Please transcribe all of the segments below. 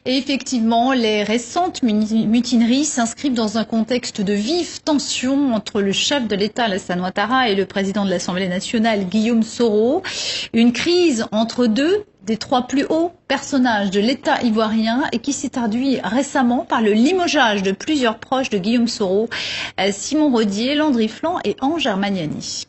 Et effectivement, les récentes mutineries s'inscrivent dans un contexte de vive tension entre le chef de l'État, Alassane Ouattara, et le président de l'Assemblée nationale, Guillaume Soro. Une crise entre deux des trois plus hauts personnages de l'État ivoirien et qui s'est traduit récemment par le limogeage de plusieurs proches de Guillaume Soro, Simon Rodier, Landry Flan et Ange Armagnani.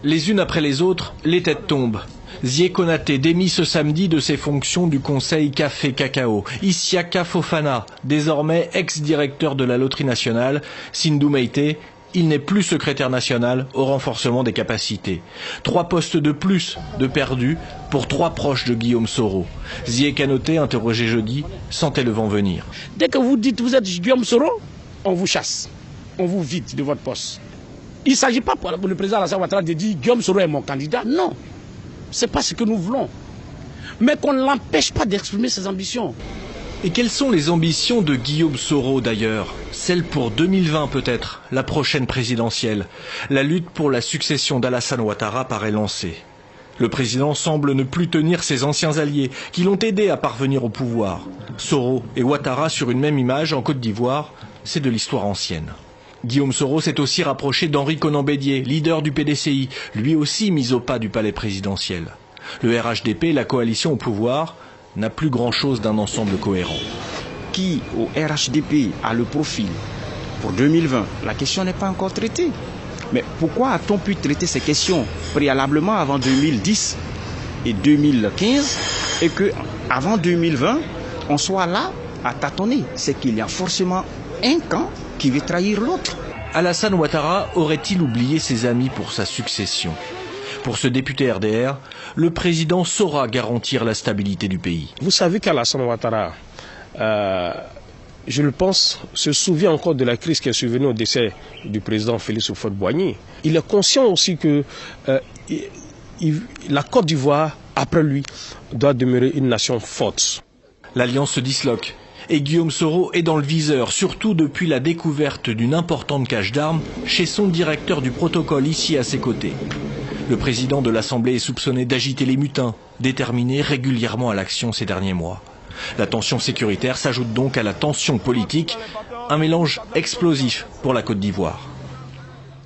Les unes après les autres, les têtes tombent. Zié Konaté démis ce samedi de ses fonctions du conseil Café Cacao. Isiaka Fofana, désormais ex-directeur de la loterie nationale. Sindou Meïté, il n'est plus secrétaire national au renforcement des capacités. 3 postes de plus de perdus pour 3 proches de Guillaume Soro. Zié Konaté, interrogé jeudi, sentait le vent venir. Dès que vous dites vous êtes Guillaume Soro, on vous chasse, on vous vide de votre poste. Il ne s'agit pas pour le président Alassane Ouattara de dire Guillaume Soro est mon candidat, non. Ce n'est pas ce que nous voulons. Mais qu'on ne l'empêche pas d'exprimer ses ambitions. Et quelles sont les ambitions de Guillaume Soro d'ailleurs? Celles pour 2020 peut-être, la prochaine présidentielle. La lutte pour la succession d'Alassane Ouattara paraît lancée. Le président semble ne plus tenir ses anciens alliés qui l'ont aidé à parvenir au pouvoir. Soro et Ouattara sur une même image en Côte d'Ivoire, c'est de l'histoire ancienne. Guillaume Soro s'est aussi rapproché d'Henri Konan Bédié, leader du PDCI, lui aussi mis au pas du palais présidentiel. Le RHDP, la coalition au pouvoir, n'a plus grand-chose d'un ensemble cohérent. Qui au RHDP a le profil pour 2020? La question n'est pas encore traitée. Mais pourquoi a-t-on pu traiter ces questions préalablement avant 2010 et 2015 et qu'avant 2020, on soit là à tâtonner? C'est qu'il y a forcément un camp qui veut trahir l'autre. Alassane Ouattara aurait-il oublié ses amis pour sa succession? Pour ce député RDR, le président saura garantir la stabilité du pays. Vous savez qu'Alassane Ouattara, je le pense, se souvient encore de la crise qui est survenue au décès du président Félix Houphouët-Boigny. Il est conscient aussi que la Côte d'Ivoire, après lui, doit demeurer une nation forte. L'alliance se disloque. Et Guillaume Soro est dans le viseur, surtout depuis la découverte d'une importante cache d'armes chez son directeur du protocole ici à ses côtés. Le président de l'Assemblée est soupçonné d'agiter les mutins, déterminé régulièrement à l'action ces derniers mois. La tension sécuritaire s'ajoute donc à la tension politique, un mélange explosif pour la Côte d'Ivoire.